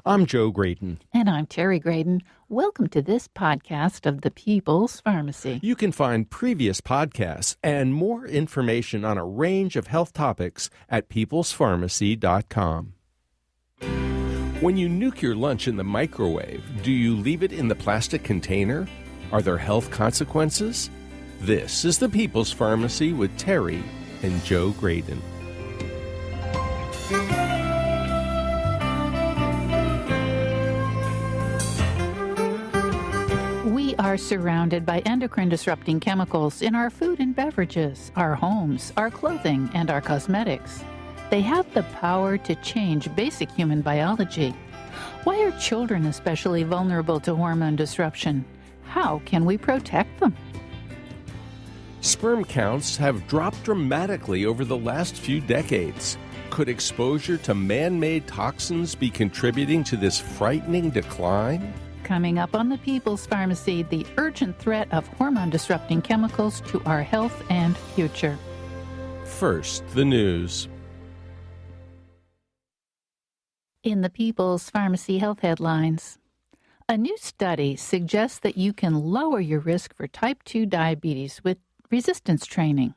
I'm Joe Graydon. And I'm Terry Graydon. Welcome to this podcast of the People's Pharmacy. You can find previous podcasts and more information on a range of health topics at peoplespharmacy.com. When you nuke your lunch in the microwave, do you leave it in the plastic container? Are there health consequences? This is the People's Pharmacy with Terry and Joe Graydon. We are surrounded by endocrine-disrupting chemicals in our food and beverages, our homes, our clothing, and our cosmetics. They have the power to change basic human biology. Why are children especially vulnerable to hormone disruption? How can we protect them? Sperm counts have dropped dramatically over the last few decades. Could exposure to man-made toxins be contributing to this frightening decline? Coming up on the People's Pharmacy, the urgent threat of hormone-disrupting chemicals to our health and future. First, the news. In the People's Pharmacy Health Headlines, a new study suggests that you can lower your risk for type 2 diabetes with resistance training.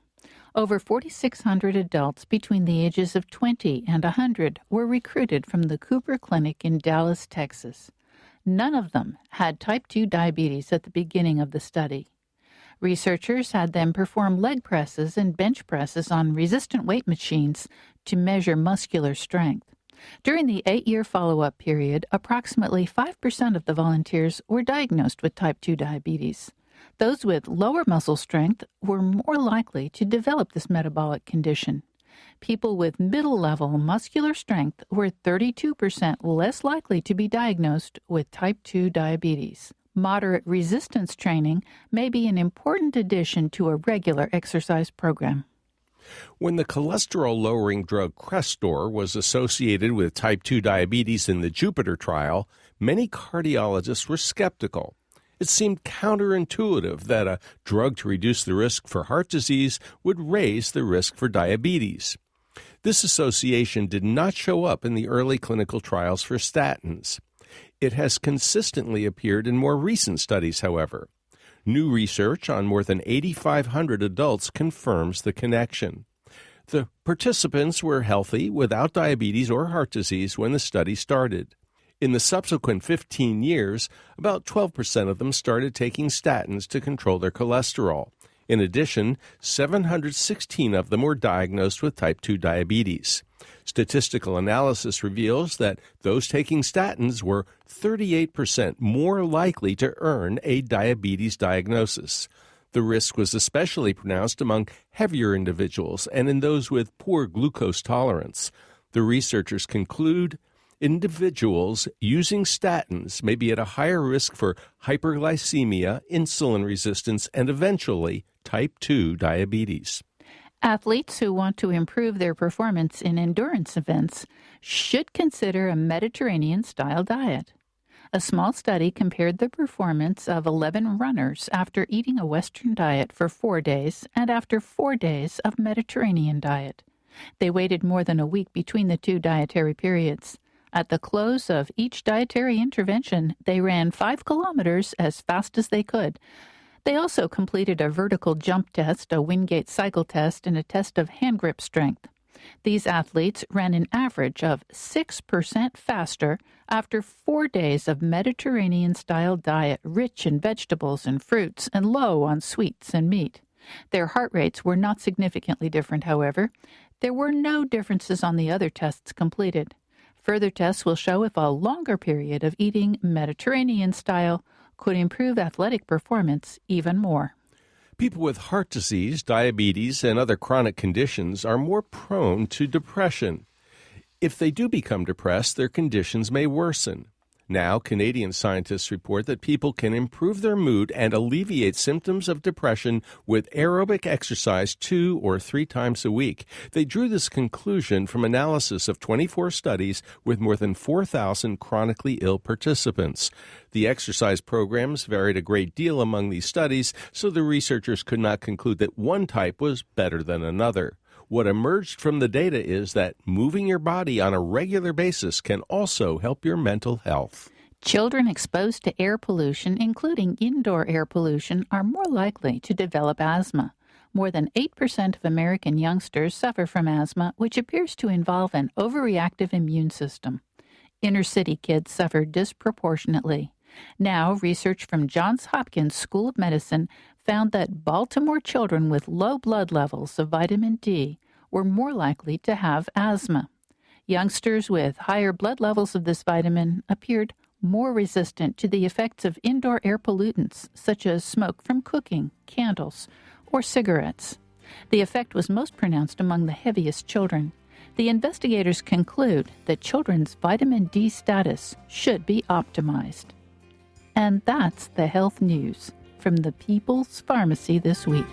Over 4,600 adults between the ages of 20 and 100 were recruited from the Cooper Clinic in Dallas, Texas. None of them had type 2 diabetes at the beginning of the study. Researchers had them perform leg presses and bench presses on resistant weight machines to measure muscular strength. During the 8-year follow-up period, approximately 5% of the volunteers were diagnosed with type 2 diabetes. Those with lower muscle strength were more likely to develop this metabolic condition. People with middle-level muscular strength were 32% less likely to be diagnosed with type 2 diabetes. Moderate resistance training may be an important addition to a regular exercise program. When the cholesterol-lowering drug Crestor was associated with type 2 diabetes in the Jupiter trial, many cardiologists were skeptical. It seemed counterintuitive that a drug to reduce the risk for heart disease would raise the risk for diabetes. This association did not show up in the early clinical trials for statins. It has consistently appeared in more recent studies, however. New research on more than 8,500 adults confirms the connection. The participants were healthy, without diabetes or heart disease when the study started. In the subsequent 15 years, about 12% of them started taking statins to control their cholesterol. In addition, 716 of them were diagnosed with type 2 diabetes. Statistical analysis reveals that those taking statins were 38% more likely to earn a diabetes diagnosis. The risk was especially pronounced among heavier individuals and in those with poor glucose tolerance. The researchers conclude individuals using statins may be at a higher risk for hyperglycemia, insulin resistance, and eventually type 2 diabetes. Athletes who want to improve their performance in endurance events should consider a Mediterranean-style diet. A small study compared the performance of 11 runners after eating a Western diet for 4 days and after 4 days of Mediterranean diet. They waited more than a week between the two dietary periods. At the close of each dietary intervention, they ran 5 kilometers as fast as they could. They also completed a vertical jump test, a Wingate cycle test, and a test of hand grip strength. These athletes ran an average of 6% faster after 4 days of Mediterranean-style diet rich in vegetables and fruits and low on sweets and meat. Their heart rates were not significantly different, however. There were no differences on the other tests completed. Further tests will show if a longer period of eating Mediterranean style could improve athletic performance even more. People with heart disease, diabetes, and other chronic conditions are more prone to depression. If they do become depressed, their conditions may worsen. Now, Canadian scientists report that people can improve their mood and alleviate symptoms of depression with aerobic exercise 2 or 3 times a week. They drew this conclusion from analysis of 24 studies with more than 4,000 chronically ill participants. The exercise programs varied a great deal among these studies, so the researchers could not conclude that one type was better than another. What emerged from the data is that moving your body on a regular basis can also help your mental health. Children exposed to air pollution, including indoor air pollution, are more likely to develop asthma. More than 8% of American youngsters suffer from asthma, which appears to involve an overreactive immune system. Inner-city kids suffer disproportionately. Now, research from Johns Hopkins School of Medicine found that Baltimore children with low blood levels of vitamin D were more likely to have asthma. Youngsters with higher blood levels of this vitamin appeared more resistant to the effects of indoor air pollutants, such as smoke from cooking, candles, or cigarettes. The effect was most pronounced among the heaviest children. The investigators conclude that children's vitamin D status should be optimized. And that's the health news from the People's Pharmacy this week.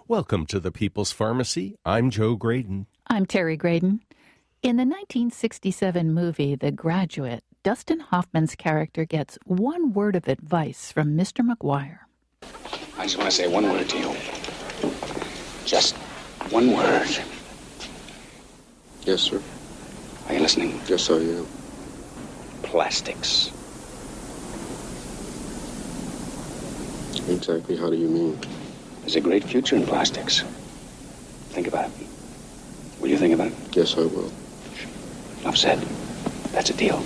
Welcome to the People's Pharmacy. I'm Joe Graydon. I'm Terry Graydon. In the 1967 movie The Graduate, Dustin Hoffman's character gets one word of advice from Mr. McGuire. I just want to say one word to you. Just one word. Yes, sir. Are you listening? Yes, I am. Plastics. Exactly how do you mean? There's a great future in plastics. Think about it. Will you think about it? Yes, I will. Enough said. That's a deal.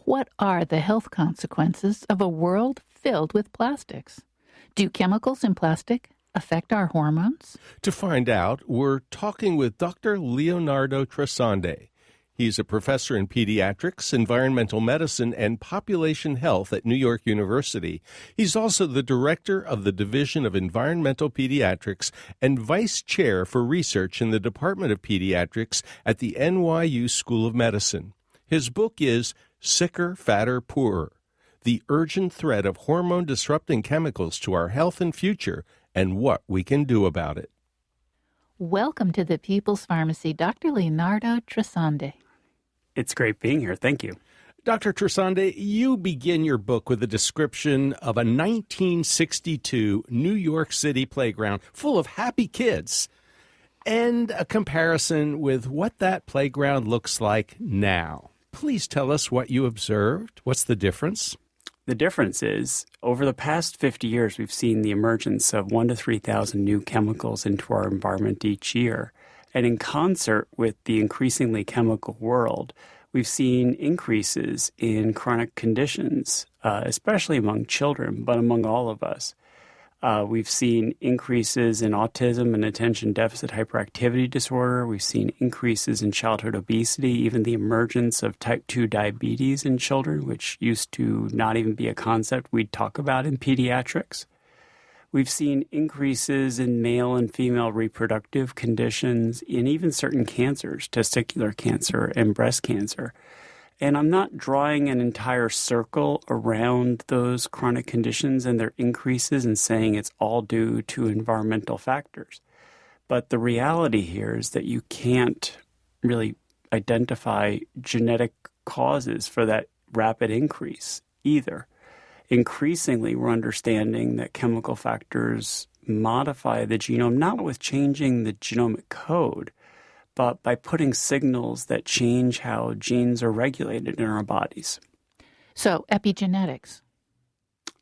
What are the health consequences of a world filled with plastics? Do chemicals in plastic affect our hormones? To find out, we're talking with Dr. Leonardo Tresande. He's a professor in pediatrics, environmental medicine, and population health at New York University. He's also the director of the Division of Environmental Pediatrics and vice chair for research in the Department of Pediatrics at the NYU School of Medicine. His book is Sicker, Fatter, Poorer: The Urgent Threat of Hormone-Disrupting Chemicals to Our Health and Future and What We Can Do About It. Welcome to the People's Pharmacy, Dr. Leonardo Tresande. It's great being here. Thank you. Dr. Tresande, you begin your book with a description of a 1962 New York City playground full of happy kids and a comparison with what that playground looks like now. Please tell us what you observed. What's the difference? The difference is, over the past 50 years, we've seen the emergence of 1,000 to 3,000 new chemicals into our environment each year. And in concert with the increasingly chemical world, we've seen increases in chronic conditions, especially among children, but among all of us. We've seen increases in autism and attention deficit hyperactivity disorder. We've seen increases in childhood obesity, even the emergence of type 2 diabetes in children, which used to not even be a concept we'd talk about in pediatrics. We've seen increases in male and female reproductive conditions, in even certain cancers, testicular cancer and breast cancer. And I'm not drawing an entire circle around those chronic conditions and their increases and saying it's all due to environmental factors. But the reality here is that you can't really identify genetic causes for that rapid increase either. Increasingly, we're understanding that chemical factors modify the genome, not with changing the genomic code, but by putting signals that change how genes are regulated in our bodies. So, epigenetics.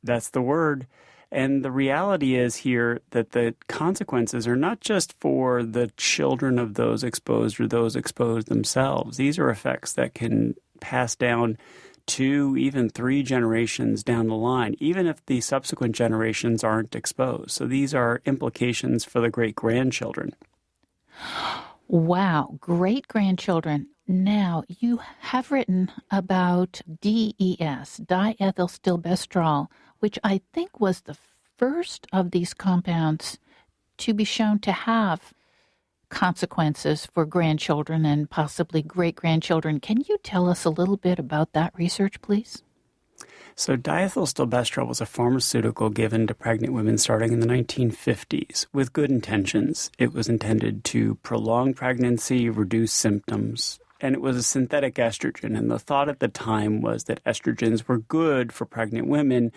That's the word. And the reality is here that the consequences are not just for the children of those exposed or those exposed themselves. These are effects that can pass down 2, even 3 generations down the line, even if the subsequent generations aren't exposed. So these are implications for the great-grandchildren. Wow, great-grandchildren. Now, you have written about DES, diethylstilbestrol, which I think was the first of these compounds to be shown to have consequences for grandchildren and possibly great-grandchildren. Can you tell us a little bit about that research, please? So diethylstilbestrol was a pharmaceutical given to pregnant women starting in the 1950s with good intentions. It was intended to prolong pregnancy, reduce symptoms, and it was a synthetic estrogen. And the thought at the time was that estrogens were good for pregnant women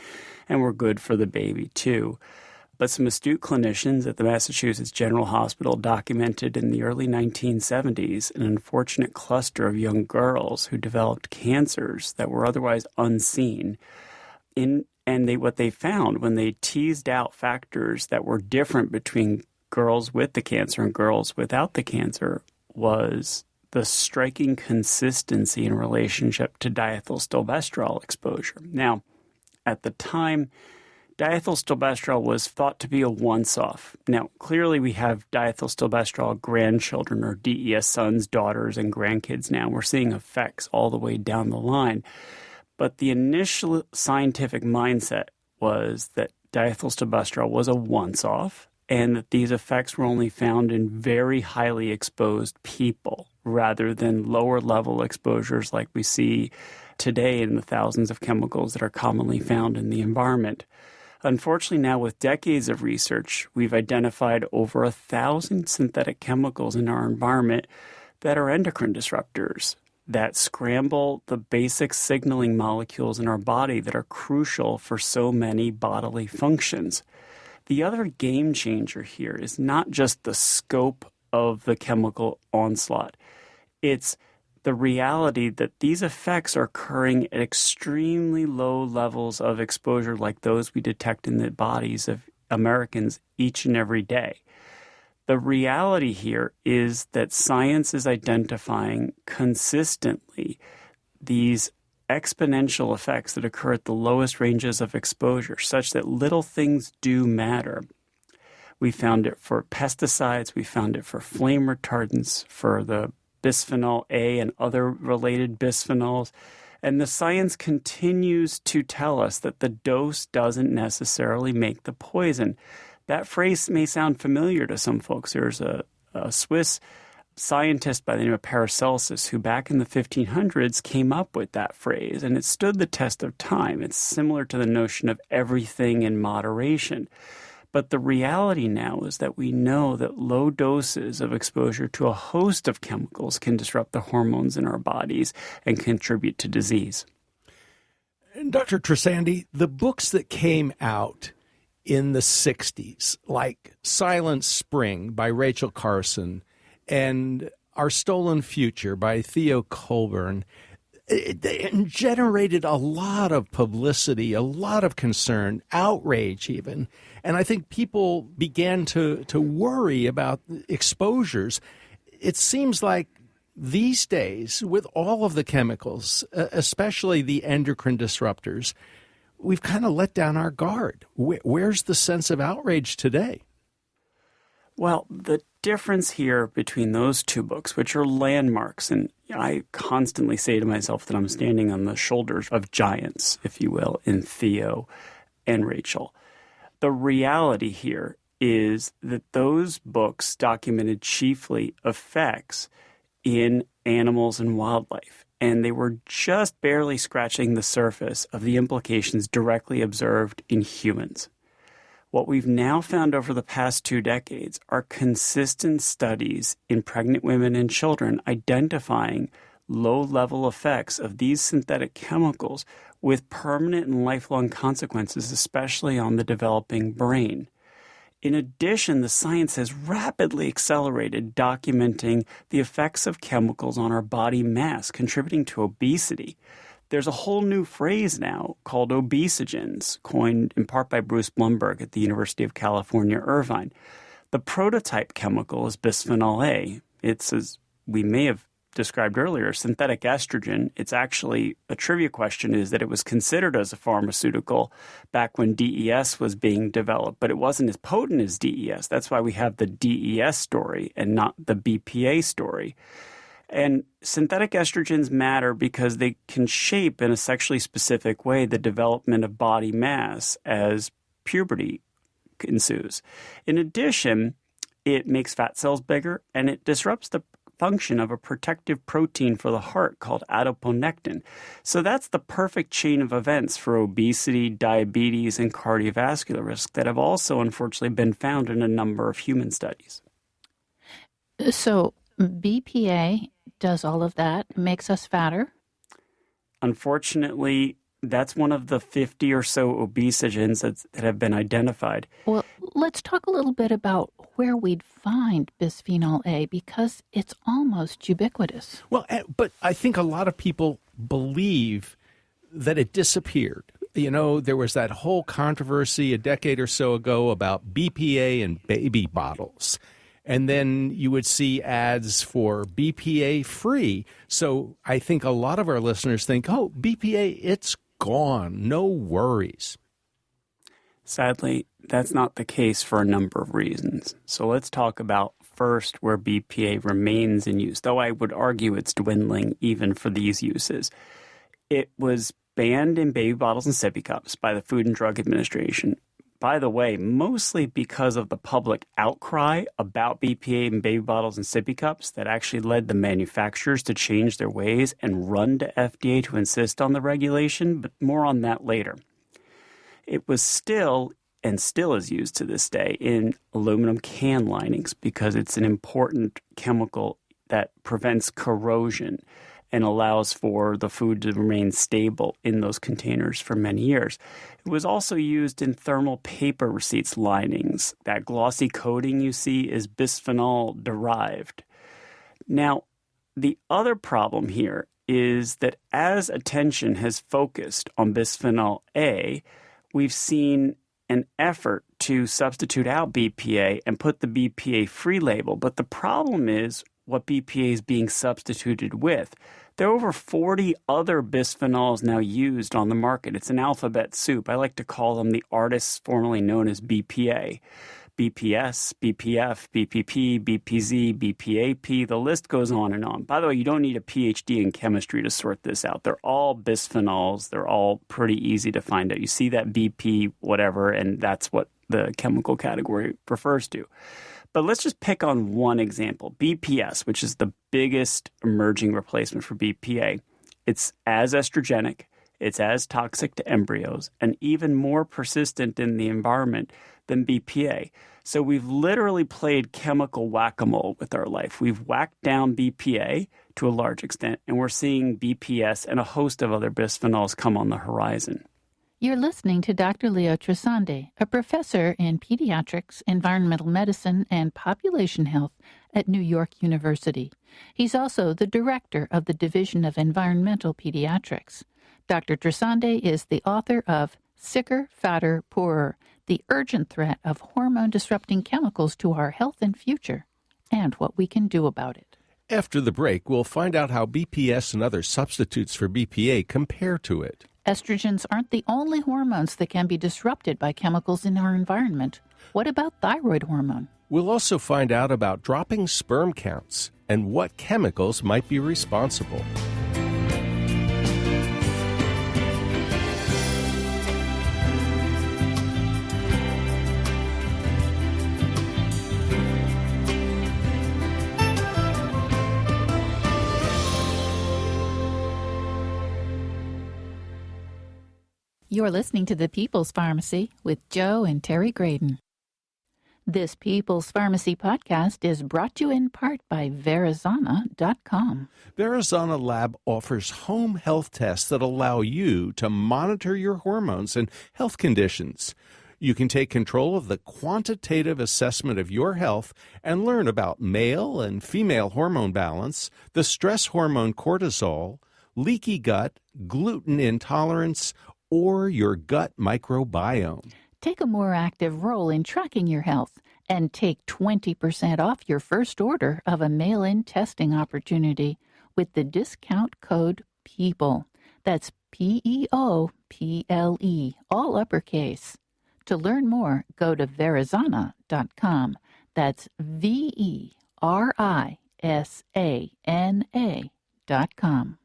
and were good for the baby too. But some astute clinicians at the Massachusetts General Hospital documented in the early 1970s an unfortunate cluster of young girls who developed cancers that were otherwise unseen. What they found when they teased out factors that were different between girls with the cancer and girls without the cancer was the striking consistency in relationship to diethylstilbestrol exposure. Now, at the time, diethylstilbestrol was thought to be a once-off. Now, clearly we have diethylstilbestrol grandchildren or DES sons, daughters, and grandkids now. We're seeing effects all the way down the line. But the initial scientific mindset was that diethylstilbestrol was a once-off and that these effects were only found in very highly exposed people rather than lower-level exposures like we see today in the thousands of chemicals that are commonly found in the environment. Unfortunately, now with decades of research, we've identified over 1,000 synthetic chemicals in our environment that are endocrine disruptors, that scramble the basic signaling molecules in our body that are crucial for so many bodily functions. The other game changer here is not just the scope of the chemical onslaught. It's the reality that these effects are occurring at extremely low levels of exposure like those we detect in the bodies of Americans each and every day. The reality here is that science is identifying consistently these exponential effects that occur at the lowest ranges of exposure, such that little things do matter. We found it for pesticides, we found it for flame retardants, for the bisphenol A and other related bisphenols. And the science continues to tell us that the dose doesn't necessarily make the poison. That phrase may sound familiar to some folks. There's a Swiss scientist by the name of Paracelsus who back in the 1500s came up with that phrase, and it stood the test of time. It's similar to the notion of everything in moderation. But the reality now is that we know that low doses of exposure to a host of chemicals can disrupt the hormones in our bodies and contribute to disease. Dr. Tresandi, the books that came out in the 60s, like Silent Spring by Rachel Carson and Our Stolen Future by Theo Colburn, it generated a lot of publicity, a lot of concern, outrage even. And I think people began to worry about exposures. It seems like these days, with all of the chemicals, especially the endocrine disruptors, we've kind of let down our guard. Where's the sense of outrage today? Well, the difference here between those two books, which are landmarks, and I constantly say to myself that I'm standing on the shoulders of giants, if you will, in Theo and Rachel. The reality here is that those books documented chiefly effects in animals and wildlife, and they were just barely scratching the surface of the implications directly observed in humans. What we've now found over the past 2 decades are consistent studies in pregnant women and children identifying low-level effects of these synthetic chemicals with permanent and lifelong consequences, especially on the developing brain. In addition, the science has rapidly accelerated documenting the effects of chemicals on our body mass, contributing to obesity. There's a whole new phrase now called obesogens, coined in part by Bruce Blumberg at the University of California, Irvine. The prototype chemical is bisphenol A. It's, as we may have described earlier, synthetic estrogen. It's actually, a trivia question is that it was considered as a pharmaceutical back when DES was being developed, but it wasn't as potent as DES. That's why we have the DES story and not the BPA story. And synthetic estrogens matter because they can shape in a sexually specific way the development of body mass as puberty ensues. In addition, it makes fat cells bigger and it disrupts the function of a protective protein for the heart called adiponectin. So that's the perfect chain of events for obesity, diabetes, and cardiovascular risk that have also unfortunately been found in a number of human studies. So BPA does all of that, makes us fatter? Unfortunately, that's one of the 50 or so obesogens that have been identified. Well, let's talk a little bit about where we'd find bisphenol A, because it's almost ubiquitous. Well, but I think a lot of people believe that it disappeared. You know, there was that whole controversy a decade or so ago about BPA in baby bottles. And then you would see ads for BPA free. So I think a lot of our listeners think, oh, BPA, it's gone. No worries. Sadly, that's not the case for a number of reasons. So let's talk about first where BPA remains in use, though I would argue it's dwindling even for these uses. It was banned in baby bottles and sippy cups by the Food and Drug Administration. By the way, mostly because of the public outcry about BPA in baby bottles and sippy cups that actually led the manufacturers to change their ways and run to FDA to insist on the regulation, but more on that later. It was still, and still is used to this day, in aluminum can linings because it's an important chemical that prevents corrosion and allows for the food to remain stable in those containers for many years. It was also used in thermal paper receipts linings. That glossy coating you see is bisphenol derived. Now, the other problem here is that as attention has focused on bisphenol A, we've seen an effort to substitute out BPA and put the BPA-free label. But the problem is what BPA is being substituted with. There are over 40 other bisphenols now used on the market. It's an alphabet soup. I like to call them the artists formerly known as BPA. BPS, BPF, BPP, BPZ, BPAP, the list goes on and on. By the way, you don't need a PhD in chemistry to sort this out. They're all bisphenols. They're all pretty easy to find out. You see that BP whatever, and that's what the chemical category refers to. But let's just pick on one example, BPS, which is the biggest emerging replacement for BPA. It's as estrogenic, it's as toxic to embryos, and even more persistent in the environment than BPA. So we've literally played chemical whack-a-mole with our life. We've whacked down BPA to a large extent, and we're seeing BPS and a host of other bisphenols come on the horizon. You're listening to Dr. Leo Trisande, a professor in pediatrics, environmental medicine, and population health at New York University. He's also the director of the Division of Environmental Pediatrics. Dr. Trisande is the author of Sicker, Fatter, Poorer, the Urgent Threat of Hormone-Disrupting Chemicals to Our Health and Future, and What We Can Do About It. After the break, we'll find out how BPS and other substitutes for BPA compare to it. Estrogens aren't the only hormones that can be disrupted by chemicals in our environment. What about thyroid hormone? We'll also find out about dropping sperm counts and what chemicals might be responsible. You're listening to The People's Pharmacy with Joe and Terry Graydon. This People's Pharmacy podcast is brought to you in part by Verizana.com. Verizana Lab offers home health tests that allow you to monitor your hormones and health conditions. You can take control of the quantitative assessment of your health and learn about male and female hormone balance, the stress hormone cortisol, leaky gut, gluten intolerance, or your gut microbiome. Take a more active role in tracking your health and take 20% off your first order of a mail-in testing opportunity with the discount code PEOPLE. That's PEOPLE, all uppercase. To learn more, go to Verizana.com. That's VERISANA.com.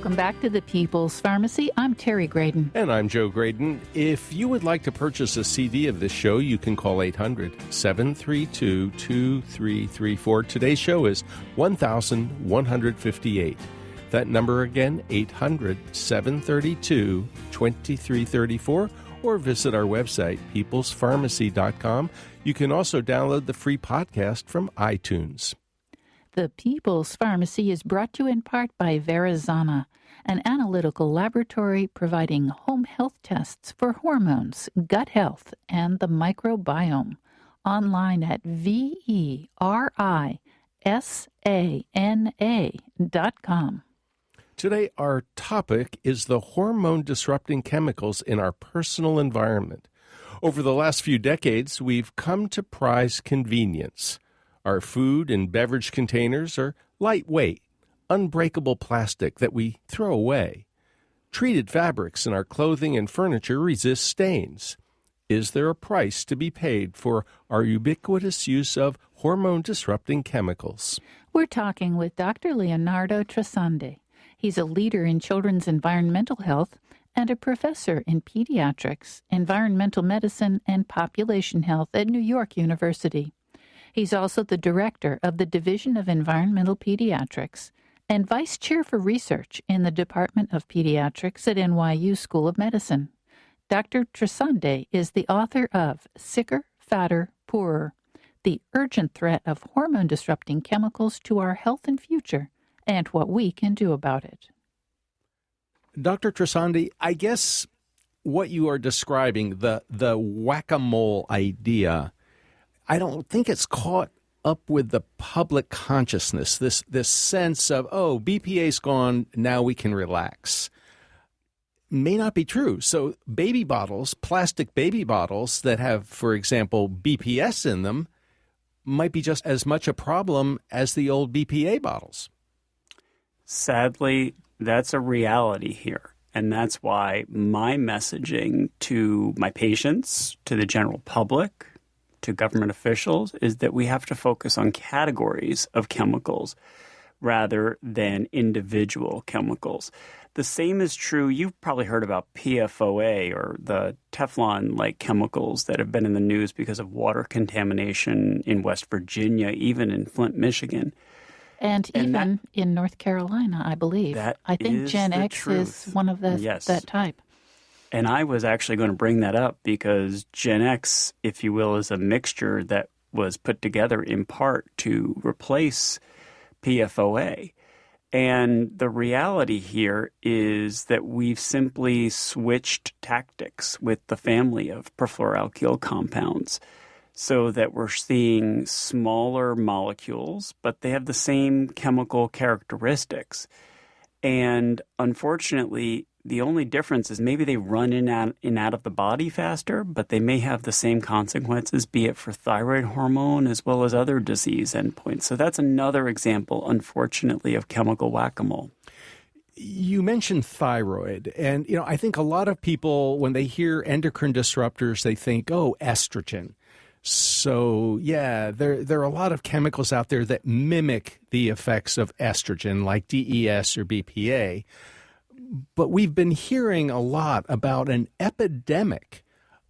Welcome back to the People's Pharmacy. I'm Terry Graydon. And I'm Joe Graydon. If you would like to purchase a CD of this show, you can call 800-732-2334. Today's show is 1158. That number again, 800-732-2334, or visit our website, peoplespharmacy.com. You can also download the free podcast from iTunes. The People's Pharmacy is brought to you in part by Verizana, an analytical laboratory providing home health tests for hormones, gut health, and the microbiome. Online at verisana.com. Today, our topic is the hormone-disrupting chemicals in our personal environment. Over the last few decades, we've come to prize convenience. Our food and beverage containers are lightweight, unbreakable plastic that we throw away. Treated fabrics in our clothing and furniture resist stains. Is there a price to be paid for our ubiquitous use of hormone-disrupting chemicals? We're talking with Dr. Leonardo Trasande. He's a leader in children's environmental health and a professor in pediatrics, environmental medicine, and population health at New York University. He's also the director of the Division of Environmental Pediatrics and vice chair for research in the Department of Pediatrics at NYU School of Medicine. Dr. Trasande is the author of Sicker, Fatter, Poorer, The Urgent Threat of Hormone-Disrupting Chemicals to Our Health and Future, and What We Can Do About It. Dr. Trasande, I guess what you are describing, the whack-a-mole idea, I don't think it's caught up with the public consciousness, this sense of, oh, BPA's gone, now we can relax. May not be true. So baby bottles, plastic baby bottles that have, for example, BPS in them, might be just as much a problem as the old BPA bottles. Sadly, that's a reality here. And that's why my messaging to my patients, to the general public, to government officials, is that we have to focus on categories of chemicals rather than individual chemicals. The same is true. You've probably heard about PFOA, or the Teflon-like chemicals that have been in the news because of water contamination in West Virginia, even in Flint, Michigan. And even in North Carolina, I believe. I think Gen X is one of that type. And I was actually going to bring that up because Gen X, if you will, is a mixture that was put together in part to replace PFOA. And the reality here is that we've simply switched tactics with the family of perfluoroalkyl compounds so that we're seeing smaller molecules, but they have the same chemical characteristics. And unfortunately, the only difference is maybe they run in and out of the body faster, but they may have the same consequences, be it for thyroid hormone as well as other disease endpoints. So that's another example, unfortunately, of chemical whack-a-mole. You mentioned thyroid, and I think a lot of people, when they hear endocrine disruptors, they think, oh, estrogen. So, yeah, there are a lot of chemicals out there that mimic the effects of estrogen, like DES or BPA. But we've been hearing a lot about an epidemic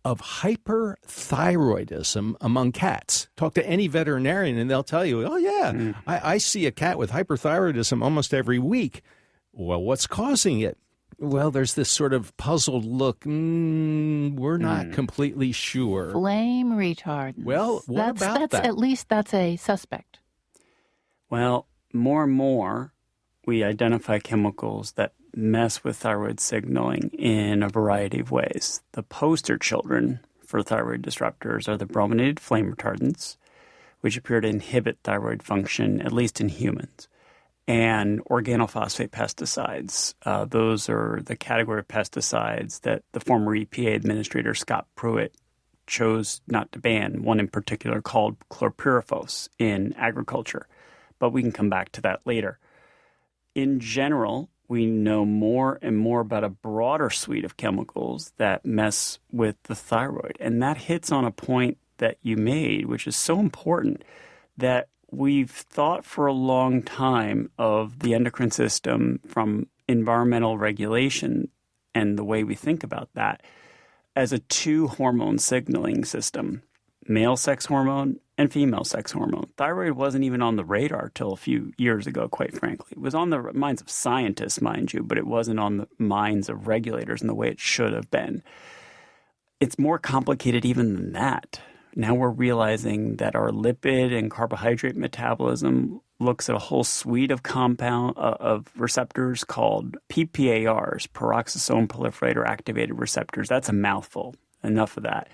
of hyperthyroidism among cats. Talk to any veterinarian and they'll tell you, oh, yeah, I see a cat with hyperthyroidism almost every week. Well, what's causing it? Well, there's this sort of puzzled look. We're not completely sure. Flame retardants. Well, what about that? At least that's a suspect. Well, more and more, we identify chemicals that mess with thyroid signaling in a variety of ways. The poster children for thyroid disruptors are the brominated flame retardants, which appear to inhibit thyroid function, at least in humans, and organophosphate pesticides. Those are the category of pesticides that the former EPA administrator, Scott Pruitt, chose not to ban, one in particular called chlorpyrifos in agriculture. But we can come back to that later. In general, we know more and more about a broader suite of chemicals that mess with the thyroid. And that hits on a point that you made, which is so important, that we've thought for a long time of the endocrine system from environmental regulation and the way we think about that as a two-hormone signaling system, male sex hormone and female sex hormone. Thyroid wasn't even on the radar till a few years ago, quite frankly. It was on the minds of scientists, mind you, but it wasn't on the minds of regulators in the way it should have been. It's more complicated even than that. Now we're realizing that our lipid and carbohydrate metabolism looks at a whole suite of of receptors called PPARs, peroxisome proliferator activated receptors. That's a mouthful. Enough of that.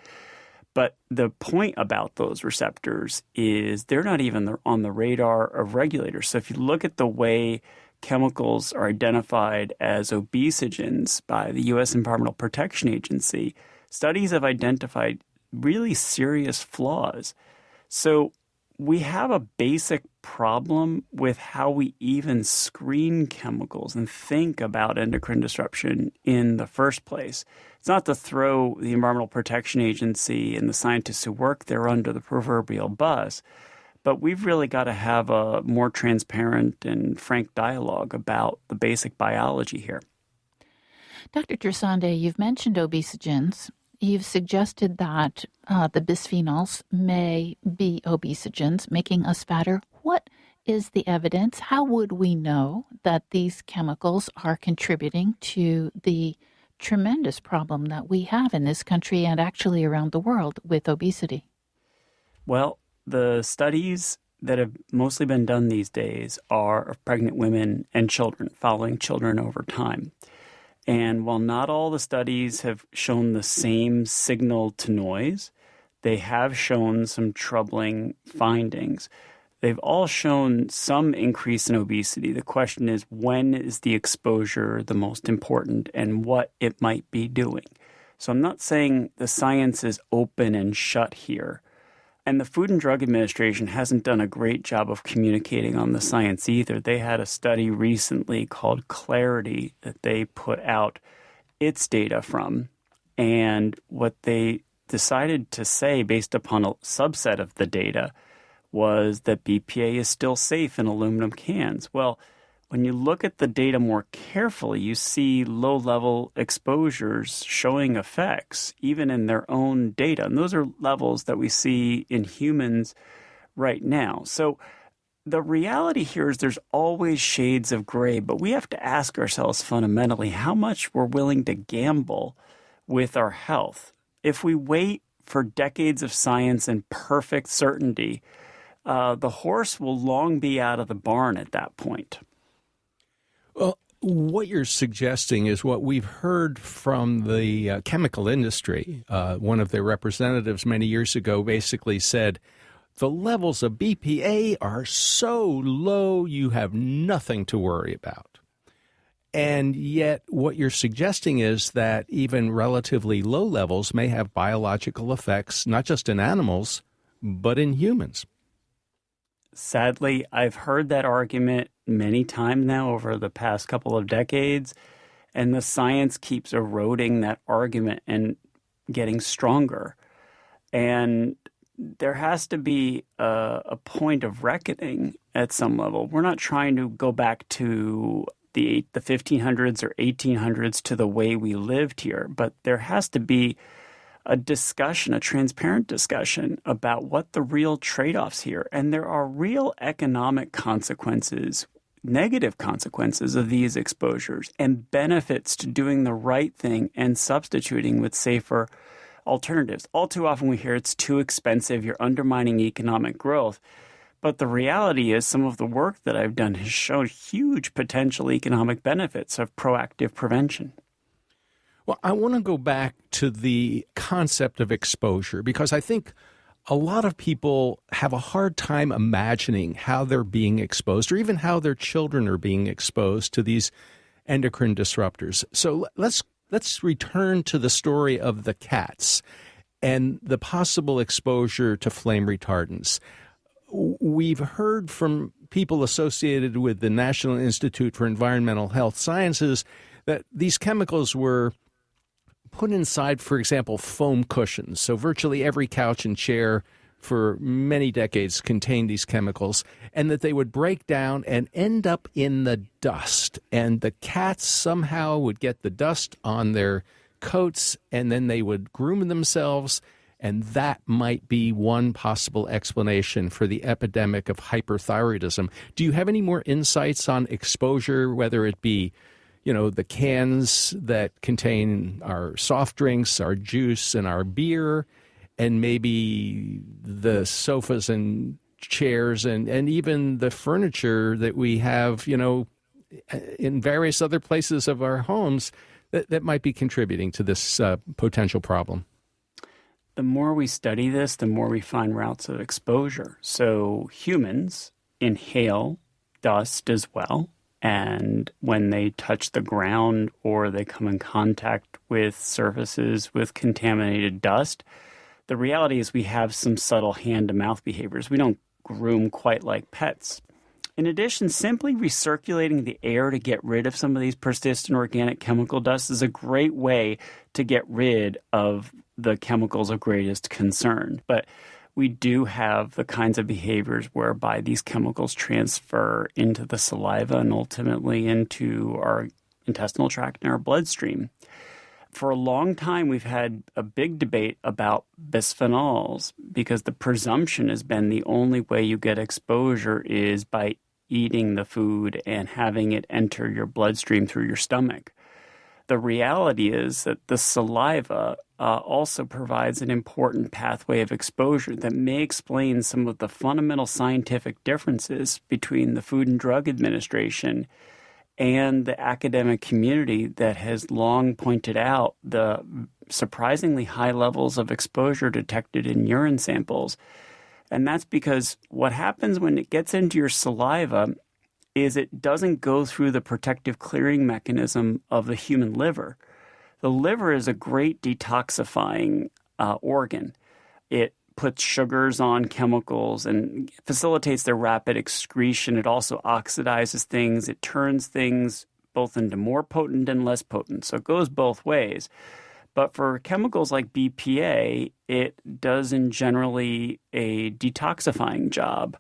But the point about those receptors is they're not even on the radar of regulators. So if you look at the way chemicals are identified as obesogens by the U.S. Environmental Protection Agency, studies have identified really serious flaws. So we have a basic problem with how we even screen chemicals and think about endocrine disruption in the first place. It's not to throw the Environmental Protection Agency and the scientists who work there under the proverbial bus, but we've really got to have a more transparent and frank dialogue about the basic biology here. Dr. Tersande, you've mentioned obesogens. You've suggested that the bisphenols may be obesogens, making us fatter. What is the evidence? How would we know that these chemicals are contributing to the tremendous problem that we have in this country and actually around the world with obesity? Well, the studies that have mostly been done these days are of pregnant women and children, following children over time. And while not all the studies have shown the same signal to noise, they have shown some troubling findings. They've all shown some increase in obesity. The question is, when is the exposure the most important and what it might be doing? So I'm not saying the science is open and shut here. And the Food and Drug Administration hasn't done a great job of communicating on the science either. They had a study recently called Clarity that they put out its data from. And what they decided to say based upon a subset of the data was that BPA is still safe in aluminum cans. Well, when you look at the data more carefully, you see low-level exposures showing effects, even in their own data. And those are levels that we see in humans right now. So the reality here is there's always shades of gray, but we have to ask ourselves fundamentally how much we're willing to gamble with our health. If we wait for decades of science and perfect certainty, the horse will long be out of the barn at that point. Well, what you're suggesting is what we've heard from the chemical industry. One of their representatives many years ago basically said, the levels of BPA are so low, you have nothing to worry about. And yet what you're suggesting is that even relatively low levels may have biological effects, not just in animals, but in humans. Sadly, I've heard that argument many times now over the past couple of decades, and the science keeps eroding that argument and getting stronger. And there has to be a point of reckoning at some level. We're not trying to go back to the 1500s or 1800s to the way we lived here, but there has to be a discussion, a transparent discussion about what the real trade-offs here. And there are real economic consequences, negative consequences of these exposures and benefits to doing the right thing and substituting with safer alternatives. All too often we hear it's too expensive, you're undermining economic growth. But the reality is some of the work that I've done has shown huge potential economic benefits of proactive prevention. Well, I want to go back to the concept of exposure because I think a lot of people have a hard time imagining how they're being exposed or even how their children are being exposed to these endocrine disruptors. So let's return to the story of the cats and the possible exposure to flame retardants. We've heard from people associated with the National Institute for Environmental Health Sciences that these chemicals were put inside, for example, foam cushions. So virtually every couch and chair for many decades contained these chemicals, and that they would break down and end up in the dust. And the cats somehow would get the dust on their coats, and then they would groom themselves. And that might be one possible explanation for the epidemic of hyperthyroidism. Do you have any more insights on exposure, whether it be, the cans that contain our soft drinks, our juice, and our beer, and maybe the sofas and chairs and even the furniture that we have, in various other places of our homes that might be contributing to this potential problem? The more we study this, the more we find routes of exposure. So humans inhale dust as well. And when they touch the ground or they come in contact with surfaces with contaminated dust, the reality is we have some subtle hand-to-mouth behaviors. We don't groom quite like pets. In addition, simply recirculating the air to get rid of some of these persistent organic chemical dust is a great way to get rid of the chemicals of greatest concern. But we do have the kinds of behaviors whereby these chemicals transfer into the saliva and ultimately into our intestinal tract and our bloodstream. For a long time, we've had a big debate about bisphenols because the presumption has been the only way you get exposure is by eating the food and having it enter your bloodstream through your stomach. The reality is that the saliva also provides an important pathway of exposure that may explain some of the fundamental scientific differences between the Food and Drug Administration and the academic community that has long pointed out the surprisingly high levels of exposure detected in urine samples. And that's because what happens when it gets into your saliva is it doesn't go through the protective clearing mechanism of the human liver. The liver is a great detoxifying organ. It puts sugars on chemicals and facilitates their rapid excretion. It also oxidizes things. It turns things both into more potent and less potent. So it goes both ways. But for chemicals like BPA, it does in generally a detoxifying job.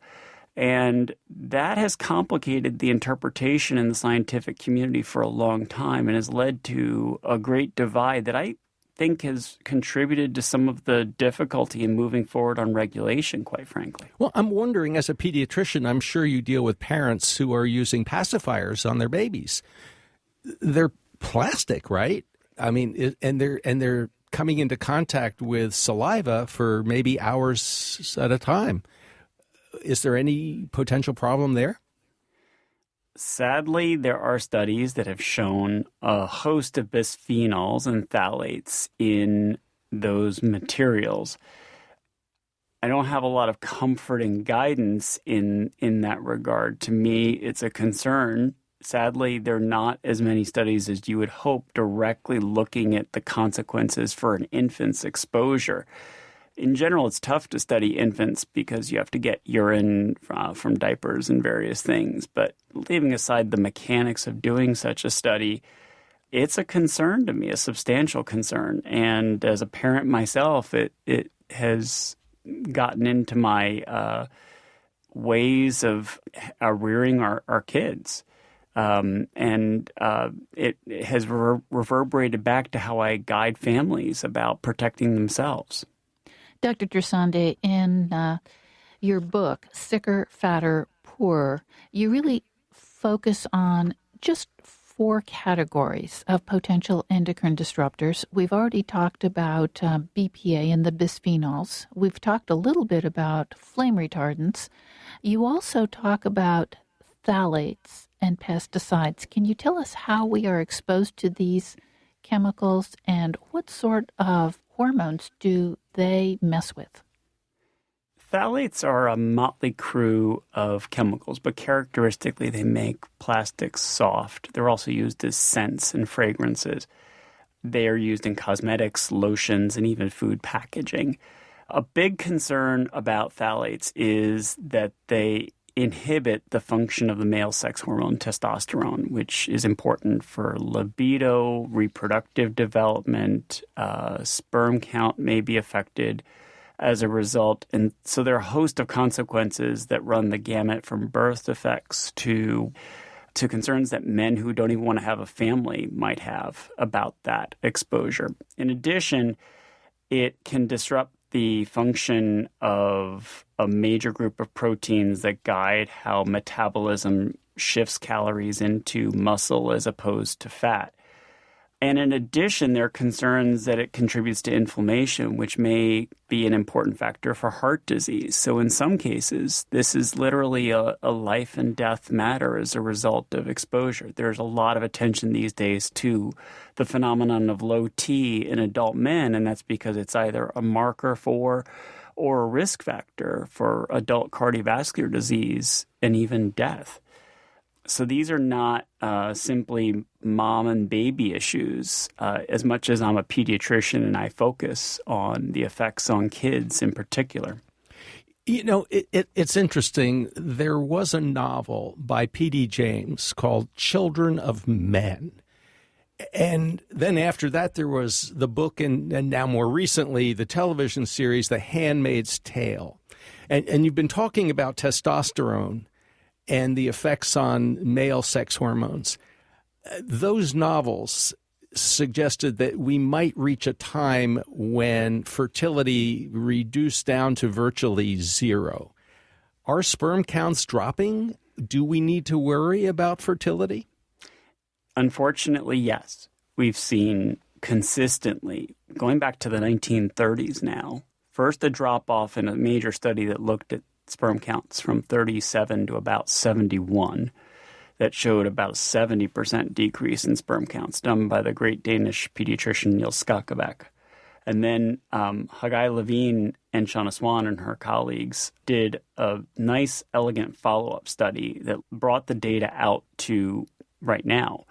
And that has complicated the interpretation in the scientific community for a long time and has led to a great divide that I think has contributed to some of the difficulty in moving forward on regulation, quite frankly. Well, I'm wondering, as a pediatrician, I'm sure you deal with parents who are using pacifiers on their babies. They're plastic, right? I mean, and they're coming into contact with saliva for maybe hours at a time. Is there any potential problem there? Sadly, there are studies that have shown a host of bisphenols and phthalates in those materials. I don't have a lot of comforting guidance in that regard. To me, it's a concern. Sadly, there are not as many studies as you would hope directly looking at the consequences for an infant's exposure. In general, it's tough to study infants because you have to get urine from diapers and various things. But leaving aside the mechanics of doing such a study, it's a concern to me, a substantial concern. And as a parent myself, it has gotten into my ways of rearing our kids. It has reverberated back to how I guide families about protecting themselves. Dr. Tersande, in your book, Sicker, Fatter, Poorer, you really focus on just 4 categories of potential endocrine disruptors. We've already talked about BPA and the bisphenols. We've talked a little bit about flame retardants. You also talk about phthalates and pesticides. Can you tell us how we are exposed to these chemicals and what sort of hormones do they mess with? Phthalates are a motley crew of chemicals, but characteristically they make plastics soft. They're also used as scents and fragrances. They are used in cosmetics, lotions, and even food packaging. A big concern about phthalates is that they inhibit the function of the male sex hormone testosterone, which is important for libido, reproductive development, sperm count may be affected, as a result. And so there are a host of consequences that run the gamut from birth defects to concerns that men who don't even want to have a family might have about that exposure. In addition, it can disrupt the function of a major group of proteins that guide how metabolism shifts calories into muscle as opposed to fat. And in addition, there are concerns that it contributes to inflammation, which may be an important factor for heart disease. So in some cases, this is literally a life and death matter as a result of exposure. There's a lot of attention these days to the phenomenon of low T in adult men, and that's because it's either a marker for or a risk factor for adult cardiovascular disease and even death. So these are not simply mom and baby issues, as much as I'm a pediatrician and I focus on the effects on kids in particular. You know, it's interesting. There was a novel by P.D. James called Children of Men. And then after that, there was the book and now more recently, the television series, The Handmaid's Tale. And you've been talking about testosterone and the effects on male sex hormones. Those novels suggested that we might reach a time when fertility reduced down to virtually zero. Are sperm counts dropping? Do we need to worry about fertility? Unfortunately, yes. We've seen consistently, going back to the 1930s now, first a drop-off in a major study that looked at sperm counts from 37 to about 71 that showed about a 70% decrease in sperm counts done by the great Danish pediatrician Niels Skakebæk. And then Haggai Levine and Shauna Swan and her colleagues did a nice, elegant follow-up study that brought the data out to right now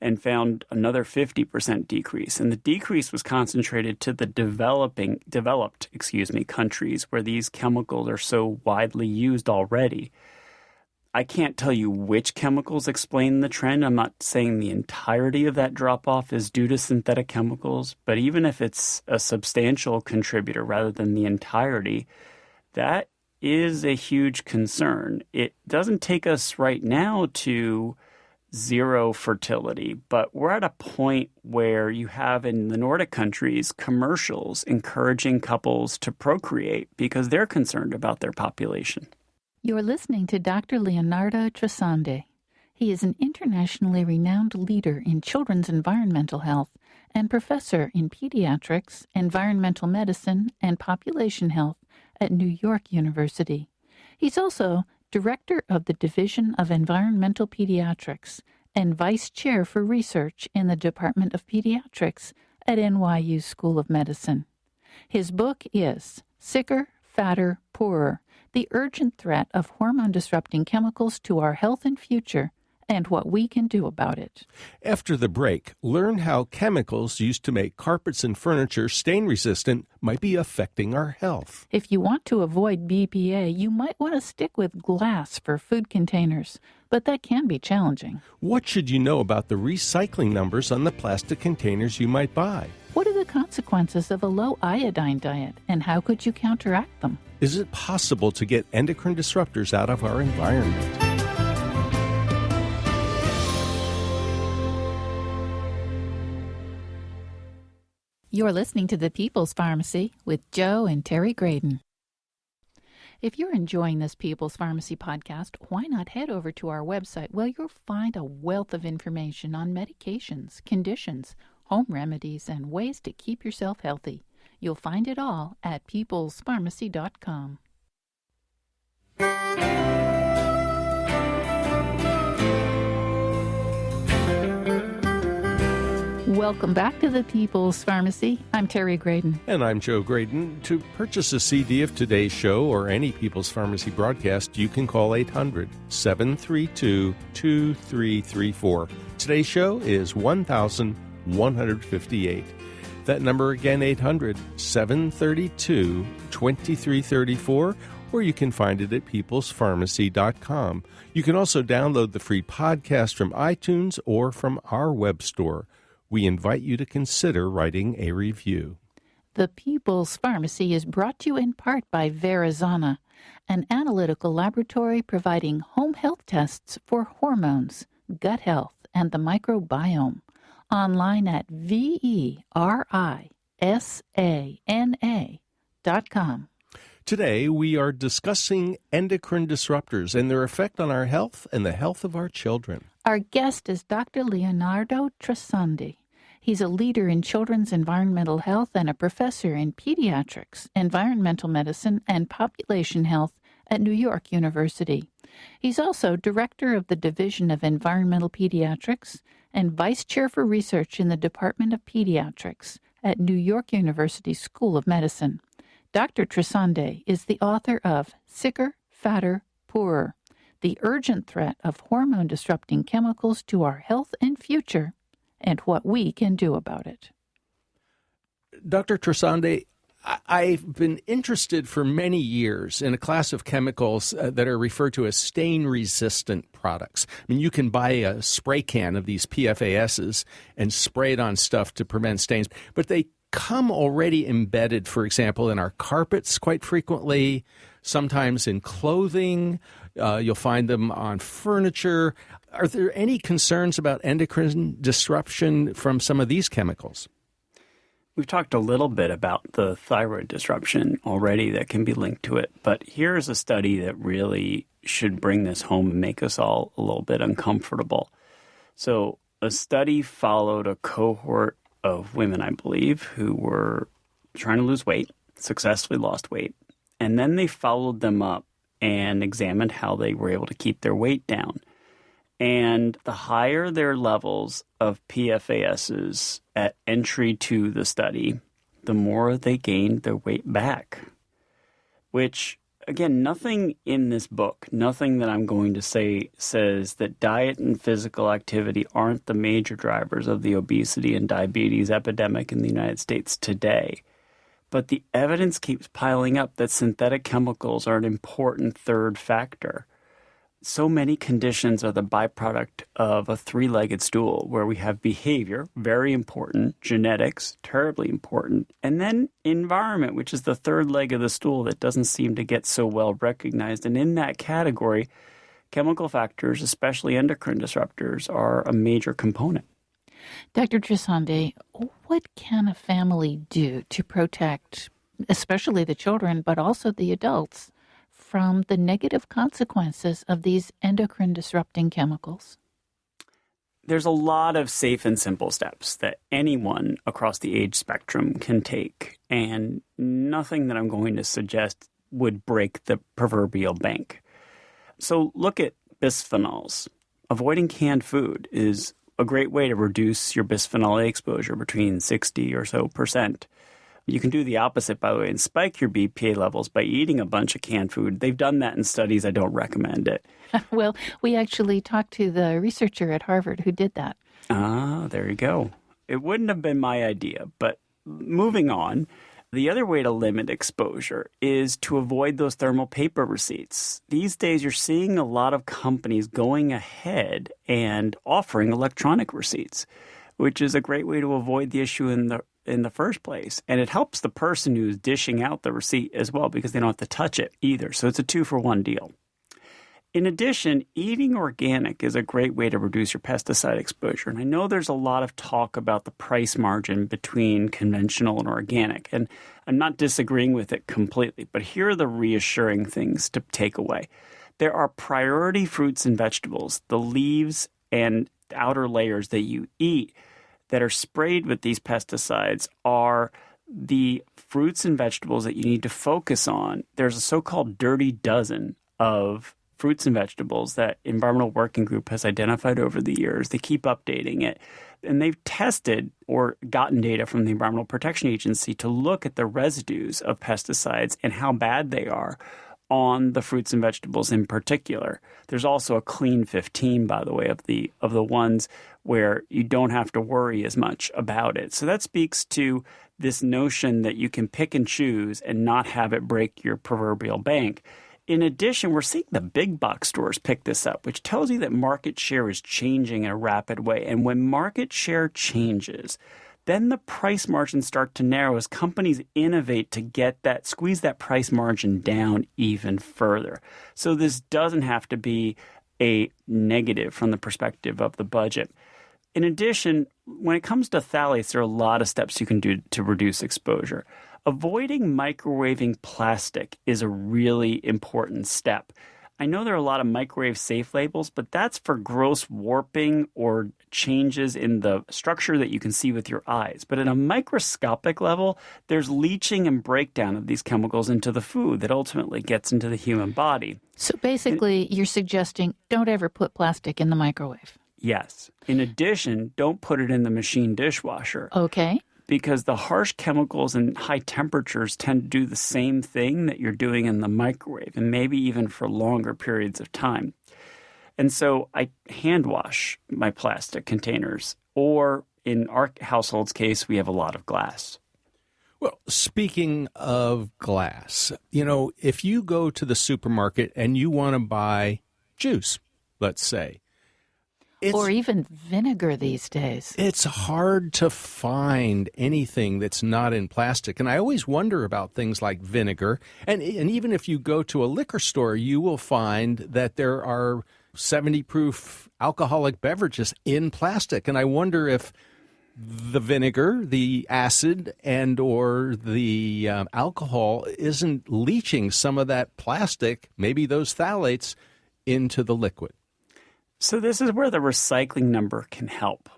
and found another 50% decrease. And the decrease was concentrated to the developed countries where these chemicals are so widely used already. I can't tell you which chemicals explain the trend. I'm not saying the entirety of that drop-off is due to synthetic chemicals, but even if it's a substantial contributor rather than the entirety, that is a huge concern. It doesn't take us right now to zero fertility, but we're at a point where you have in the Nordic countries commercials encouraging couples to procreate because they're concerned about their population. You're listening to Dr. Leonardo Tresande. He is an internationally renowned leader in children's environmental health and professor in pediatrics, environmental medicine, and population health at New York University. He's also Director of the Division of Environmental Pediatrics and Vice Chair for Research in the Department of Pediatrics at NYU School of Medicine. His book is Sicker, Fatter, Poorer: The Urgent Threat of Hormone-Disrupting Chemicals to Our Health and Future, and What We Can Do About It. After the break, learn how chemicals used to make carpets and furniture stain-resistant might be affecting our health. If you want to avoid BPA, you might want to stick with glass for food containers, but that can be challenging. What should you know about the recycling numbers on the plastic containers you might buy? What are the consequences of a low iodine diet, and how could you counteract them? Is it possible to get endocrine disruptors out of our environment? You're listening to The People's Pharmacy with Joe and Terry Graydon. If you're enjoying this People's Pharmacy podcast, why not head over to our website where you'll find a wealth of information on medications, conditions, home remedies, and ways to keep yourself healthy. You'll find it all at peoplespharmacy.com. Welcome back to the People's Pharmacy. I'm Terry Graydon. And I'm Joe Graydon. To purchase a CD of today's show or any People's Pharmacy broadcast, you can call 800-732-2334. Today's show is 1158. That number again, 800-732-2334, or you can find it at peoplespharmacy.com. You can also download the free podcast from iTunes or from our web store. We invite you to consider writing a review. The People's Pharmacy is brought to you in part by Verizana, an analytical laboratory providing home health tests for hormones, gut health, and the microbiome. Online at verisana.com. Today, we are discussing endocrine disruptors and their effect on our health and the health of our children. Our guest is Dr. Leonardo Tresandi. He's a leader in children's environmental health and a professor in pediatrics, environmental medicine, and population health at New York University. He's also director of the Division of Environmental Pediatrics and vice chair for research in the Department of Pediatrics at New York University School of Medicine. Dr. Tresandi is the author of Sicker, Fatter, Poorer, The Urgent Threat of Hormone-Disrupting Chemicals to Our Health and Future, and What We Can Do About It. Dr. Tresandi, I've been interested for many years in a class of chemicals that are referred to as stain-resistant products. I mean, you can buy a spray can of these PFASs and spray it on stuff to prevent stains, but they come already embedded, for example, in our carpets quite frequently, sometimes in clothing. You'll find them on furniture. Are there any concerns about endocrine disruption from some of these chemicals? We've talked a little bit about the thyroid disruption already that can be linked to it, but here's a study that really should bring this home and make us all a little bit uncomfortable. So a study followed a cohort of women, I believe, who were trying to lose weight, successfully lost weight, and then they followed them up and examined how they were able to keep their weight down. And the higher their levels of PFASs at entry to the study, the more they gained their weight back. Which, again, nothing in this book, nothing that I'm going to say says that diet and physical activity aren't the major drivers of the obesity and diabetes epidemic in the United States today. But the evidence keeps piling up that synthetic chemicals are an important third factor. So many conditions are the byproduct of a three-legged stool where we have behavior, very important, genetics, terribly important, and then environment, which is the third leg of the stool that doesn't seem to get so well recognized. And in that category, chemical factors, especially endocrine disruptors, are a major component. Dr. Tresandi, what can a family do to protect, especially the children, but also the adults, from the negative consequences of these endocrine disrupting chemicals? There's a lot of safe and simple steps that anyone across the age spectrum can take, and nothing that I'm going to suggest would break the proverbial bank. So look at bisphenols. Avoiding canned food is a great way to reduce your bisphenol A exposure between 60 or so %. You can do the opposite, by the way, and spike your BPA levels by eating a bunch of canned food. They've done that in studies. I don't recommend it. Well, we actually talked to the researcher at Harvard who did that. Ah, there you go. It wouldn't have been my idea, but moving on, the other way to limit exposure is to avoid those thermal paper receipts. These days, you're seeing a lot of companies going ahead and offering electronic receipts, which is a great way to avoid the issue in the first place. And it helps the person who's dishing out the receipt as well because they don't have to touch it either. So it's a 2-for-1 deal. In addition, eating organic is a great way to reduce your pesticide exposure. And I know there's a lot of talk about the price margin between conventional and organic, and I'm not disagreeing with it completely, but here are the reassuring things to take away. There are priority fruits and vegetables, the leaves and outer layers that you eat that are sprayed with these pesticides are the fruits and vegetables that you need to focus on. There's a so-called dirty dozen of fruits and vegetables that Environmental Working Group has identified over the years. They keep updating it. And they've tested or gotten data from the Environmental Protection Agency to look at the residues of pesticides and how bad they are on the fruits and vegetables in particular. There's also a clean 15, by the way, of the ones where you don't have to worry as much about it. So that speaks to this notion that you can pick and choose and not have it break your proverbial bank. In addition, we're seeing the big box stores pick this up, which tells you that market share is changing in a rapid way. And when market share changes, then the price margins start to narrow as companies innovate to squeeze that price margin down even further. So this doesn't have to be a negative from the perspective of the budget. In addition, when it comes to phthalates, there are a lot of steps you can do to reduce exposure. Avoiding microwaving plastic is a really important step. I know there are a lot of microwave safe labels, but that's for gross warping or changes in the structure that you can see with your eyes. But at a microscopic level, there's leaching and breakdown of these chemicals into the food that ultimately gets into the human body. So basically, you're suggesting don't ever put plastic in the microwave. Yes. In addition, don't put it in the machine dishwasher. Okay. Because the harsh chemicals and high temperatures tend to do the same thing that you're doing in the microwave, and maybe even for longer periods of time. And so I hand wash my plastic containers, or in our household's case, we have a lot of glass. Well, speaking of glass, if you go to the supermarket and you want to buy juice, let's say, or even vinegar these days. It's hard to find anything that's not in plastic. And I always wonder about things like vinegar. And even if you go to a liquor store, you will find that there are 70-proof alcoholic beverages in plastic. And I wonder if the vinegar, the acid, and or the alcohol isn't leaching some of that plastic, maybe those phthalates, into the liquid. So this is where the recycling number can help.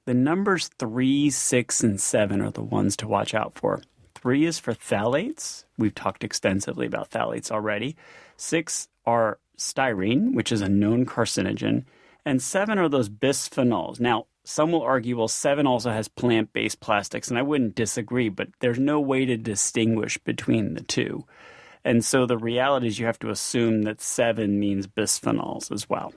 The numbers 3, 6, and 7 are the ones to watch out for. 3 is for phthalates. We've talked extensively about phthalates already. 6 are styrene, which is a known carcinogen. And 7 are those bisphenols. Now, some will argue, well, 7 also has plant-based plastics, and I wouldn't disagree, but there's no way to distinguish between the two. And so the reality is you have to assume that 7 means bisphenols as well.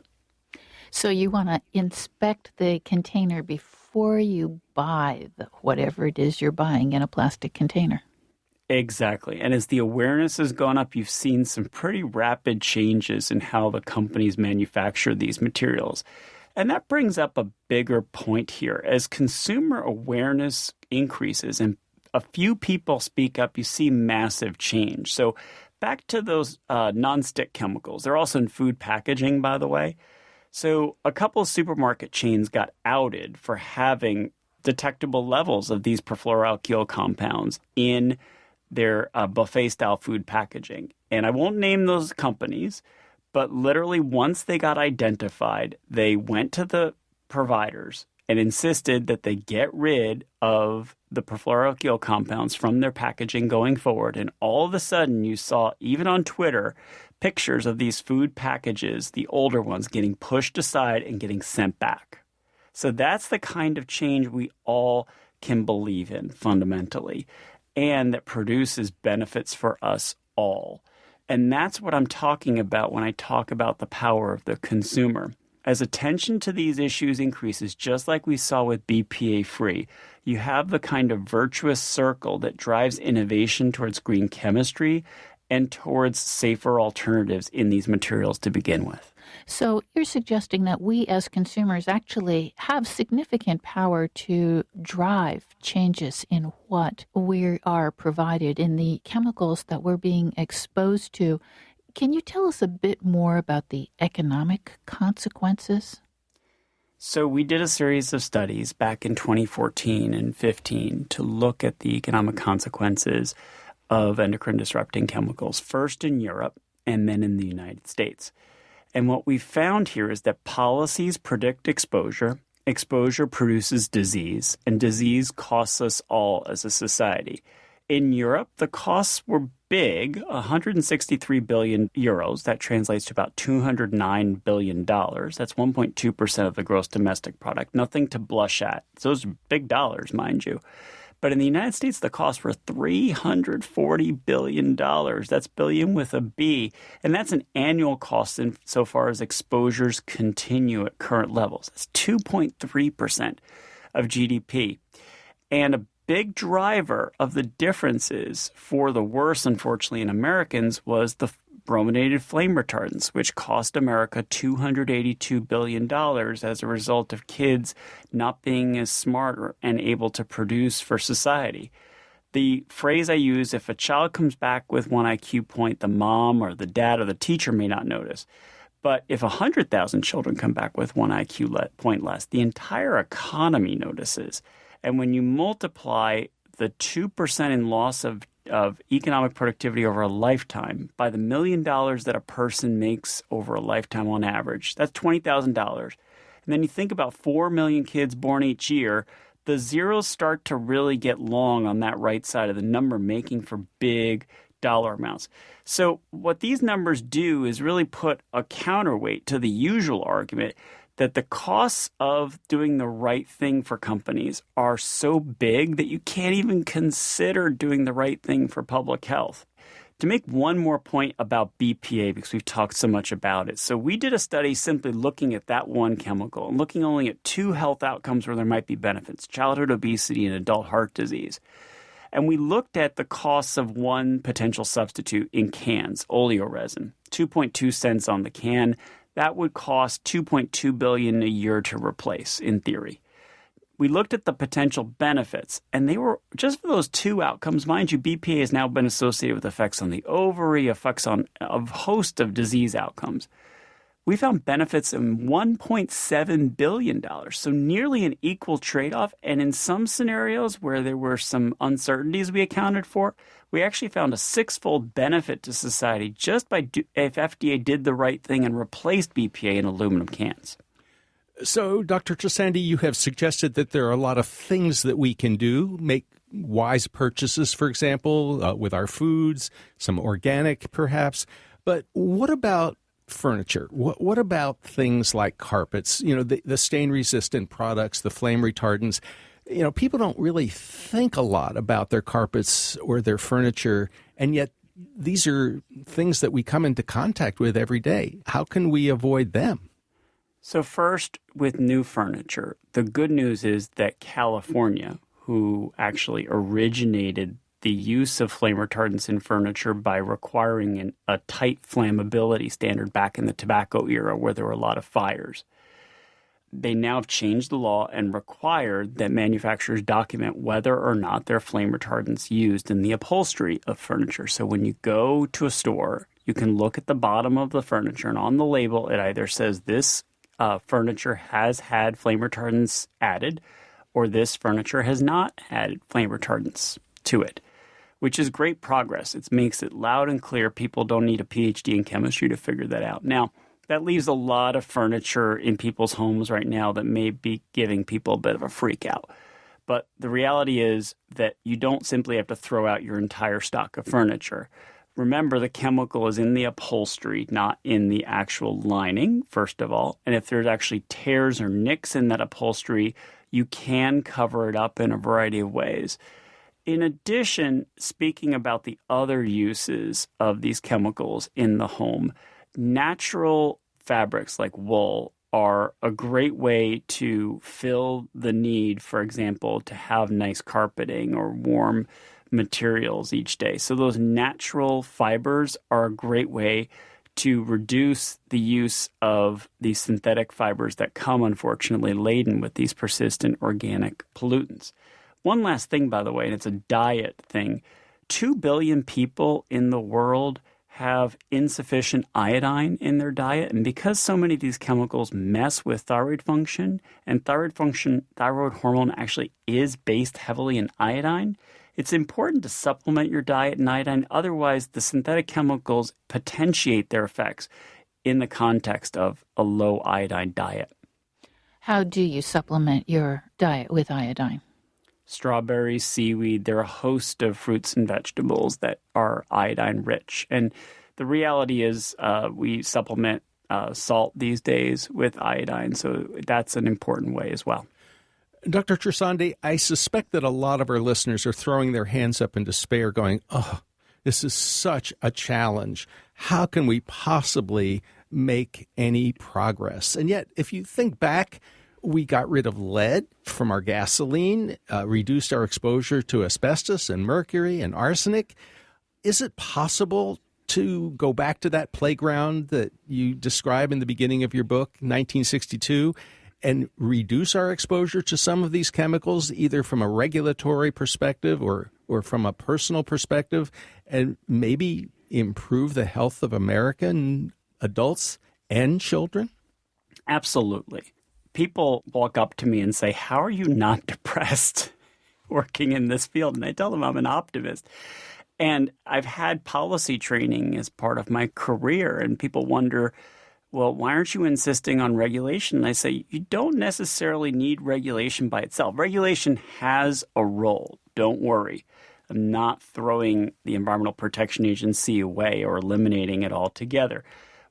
So you want to inspect the container before you buy whatever it is you're buying in a plastic container. Exactly. And as the awareness has gone up, you've seen some pretty rapid changes in how the companies manufacture these materials. And that brings up a bigger point here. As consumer awareness increases and a few people speak up, you see massive change. So back to those nonstick chemicals. They're also in food packaging, by the way. So a couple of supermarket chains got outed for having detectable levels of these perfluoroalkyl compounds in their buffet-style food packaging. And I won't name those companies, but literally once they got identified, they went to the providers and insisted that they get rid of the perfluoroalkyl compounds from their packaging going forward. And all of a sudden you saw, even on Twitter, pictures of these food packages, the older ones, getting pushed aside and getting sent back. So that's the kind of change we all can believe in fundamentally, and that produces benefits for us all. And that's what I'm talking about when I talk about the power of the consumer. As attention to these issues increases, just like we saw with BPA-free, you have the kind of virtuous circle that drives innovation towards green chemistry and towards safer alternatives in these materials to begin with. So you're suggesting that we as consumers actually have significant power to drive changes in what we are provided, in the chemicals that we're being exposed to. Can you tell us a bit more about the economic consequences? So we did a series of studies back in 2014 and 15 to look at the economic consequences of endocrine disrupting chemicals, first in Europe and then in the United States. And what we found here is that policies predict exposure, exposure produces disease, and disease costs us all as a society. In Europe, the costs were big, 163 billion euros. That translates to about $209 billion. That's 1.2% of the gross domestic product. Nothing to blush at. Those are big dollars, mind you. But in the United States, the costs were $340 billion. That's billion with a B. And that's an annual cost insofar as exposures continue at current levels. That's 2.3% of GDP. And a big driver of the differences for the worse, unfortunately, in Americans was the brominated flame retardants, which cost America $282 billion as a result of kids not being as smart and able to produce for society. The phrase I use, if a child comes back with 1 IQ point, the mom or the dad or the teacher may not notice. But if 100,000 children come back with 1 IQ point less, the entire economy notices. And when you multiply the 2% in loss of economic productivity over a lifetime by the $1 million that a person makes over a lifetime on average, that's $20,000. And then you think about 4 million kids born each year, the zeros start to really get long on that right side of the number, making for big dollar amounts. So what these numbers do is really put a counterweight to the usual argument that the costs of doing the right thing for companies are so big that you can't even consider doing the right thing for public health. To make one more point about BPA, because we've talked so much about it. So we did a study simply looking at that one chemical and looking only at 2 health outcomes where there might be benefits, childhood obesity and adult heart disease. And we looked at the costs of one potential substitute in cans, oleoresin, 2.2 cents on the can. That would cost $2.2 billion a year to replace, in theory. We looked at the potential benefits, and they were just for those 2 outcomes. Mind you, BPA has now been associated with effects on the ovary, effects on a host of disease outcomes. We found benefits in $1.7 billion, so nearly an equal trade-off. And in some scenarios where there were some uncertainties we accounted for, we actually found a 6-fold benefit to society just by if FDA did the right thing and replaced BPA in aluminum cans. So, Dr. Trisandi, you have suggested that there are a lot of things that we can do, make wise purchases, for example, with our foods, some organic perhaps. But what about furniture? What about things like carpets, the stain-resistant products, the flame retardants? People don't really think a lot about their carpets or their furniture, and yet these are things that we come into contact with every day. How can we avoid them? So first, with new furniture, the good news is that California, who actually originated the use of flame retardants in furniture by requiring a tight flammability standard back in the tobacco era where there were a lot of fires. They now have changed the law and required that manufacturers document whether or not there are flame retardants used in the upholstery of furniture. So when you go to a store, you can look at the bottom of the furniture, and on the label it either says this furniture has had flame retardants added, or this furniture has not added flame retardants to it, which is great progress. It makes it loud and clear. People don't need a PhD in chemistry to figure that out. Now, that leaves a lot of furniture in people's homes right now that may be giving people a bit of a freak out. But the reality is that you don't simply have to throw out your entire stock of furniture. Remember, the chemical is in the upholstery, not in the actual lining, first of all. And if there's actually tears or nicks in that upholstery, you can cover it up in a variety of ways. In addition, speaking about the other uses of these chemicals in the home, natural fabrics like wool are a great way to fill the need, for example, to have nice carpeting or warm materials each day. So those natural fibers are a great way to reduce the use of these synthetic fibers that come, unfortunately, laden with these persistent organic pollutants. One last thing, by the way, and it's a diet thing. 2 billion people in the world have insufficient iodine in their diet. And because so many of these chemicals mess with thyroid function, and thyroid hormone actually is based heavily in iodine, it's important to supplement your diet in iodine. Otherwise, the synthetic chemicals potentiate their effects in the context of a low iodine diet. How do you supplement your diet with iodine? Strawberries, seaweed, there are a host of fruits and vegetables that are iodine rich. And the reality is we supplement salt these days with iodine, so that's an important way as well. Dr. Trisandi, I suspect that a lot of our listeners are throwing their hands up in despair going, oh, this is such a challenge. How can we possibly make any progress? And yet, if you think back, we got rid of lead from our gasoline, reduced our exposure to asbestos and mercury and arsenic. Is it possible to go back to that playground that you describe in the beginning of your book, 1962, and reduce our exposure to some of these chemicals, either from a regulatory perspective or from a personal perspective, and maybe improve the health of American adults and children? Absolutely. People walk up to me and say, how are you not depressed working in this field? And I tell them I'm an optimist. And I've had policy training as part of my career, and people wonder, well, why aren't you insisting on regulation? And I say, you don't necessarily need regulation by itself. Regulation has a role. Don't worry. I'm not throwing the Environmental Protection Agency away or eliminating it altogether.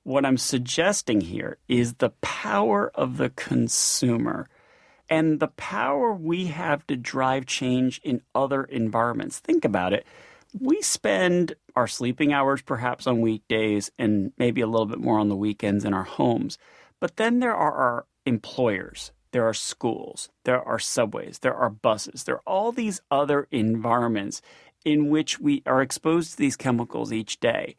What I'm suggesting here is the power of the consumer and the power we have to drive change in other environments. Think about it. We spend our sleeping hours perhaps on weekdays and maybe a little bit more on the weekends in our homes. But then there are our employers, there are schools, there are subways, there are buses, there are all these other environments in which we are exposed to these chemicals each day.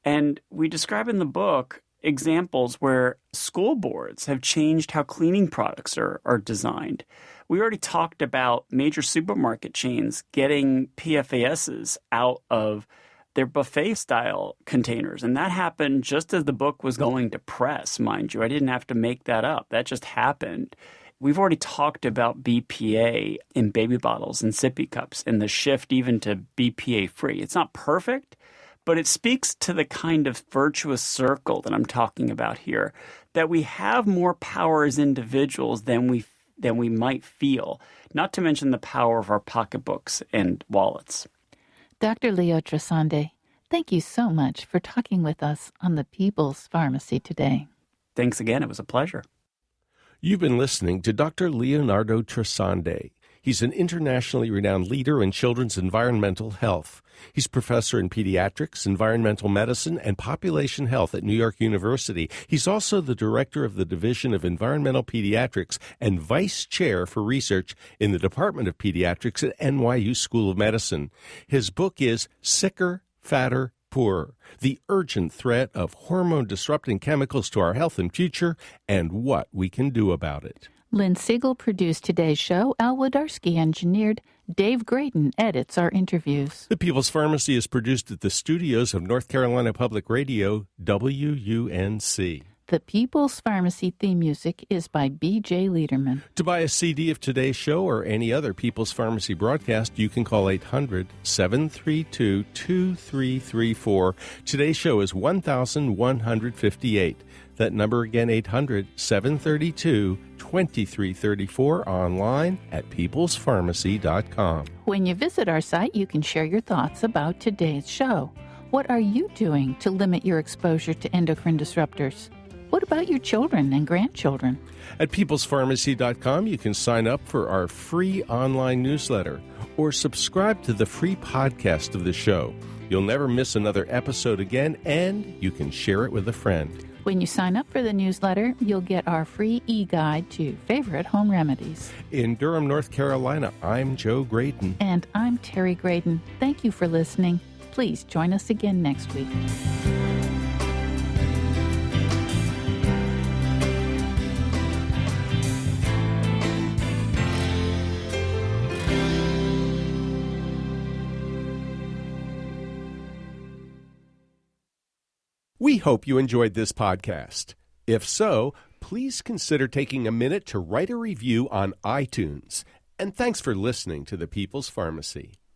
And we describe in the book examples where school boards have changed how cleaning products are designed. We already talked about major supermarket chains getting PFASs out of their buffet-style containers. And that happened just as the book was going to press, mind you. I didn't have to make that up. That just happened. We've already talked about BPA in baby bottles and sippy cups and the shift even to BPA-free. It's not perfect, but it speaks to the kind of virtuous circle that I'm talking about here, that we have more power as individuals than we might feel, not to mention the power of our pocketbooks and wallets. Dr. Leo Tresande, thank you so much for talking with us on the People's Pharmacy today. Thanks again. It was a pleasure. You've been listening to Dr. Leonardo Tresande. He's an internationally renowned leader in children's environmental health. He's professor in pediatrics, environmental medicine, and population health at New York University. He's also the director of the Division of Environmental Pediatrics and vice chair for research in the Department of Pediatrics at NYU School of Medicine. His book is Sicker, Fatter, Poorer: The Urgent Threat of Hormone-Disrupting Chemicals to Our Health and Future, and What We Can Do About It. Lynn Siegel produced today's show. Al Wodarski engineered. Dave Graydon edits our interviews. The People's Pharmacy is produced at the studios of North Carolina Public Radio, WUNC. The People's Pharmacy theme music is by B.J. Liederman. To buy a CD of today's show or any other People's Pharmacy broadcast, you can call 800-732-2334. Today's show is 1158. That number again, 800-732-2334, online at peoplespharmacy.com. When you visit our site, you can share your thoughts about today's show. What are you doing to limit your exposure to endocrine disruptors? What about your children and grandchildren? At peoplespharmacy.com, you can sign up for our free online newsletter or subscribe to the free podcast of the show. You'll never miss another episode again, and you can share it with a friend. When you sign up for the newsletter, you'll get our free e-guide to favorite home remedies. In Durham, North Carolina, I'm Joe Graydon. And I'm Terry Graydon. Thank you for listening. Please join us again next week. We hope you enjoyed this podcast. If so, please consider taking a minute to write a review on iTunes. And thanks for listening to The People's Pharmacy.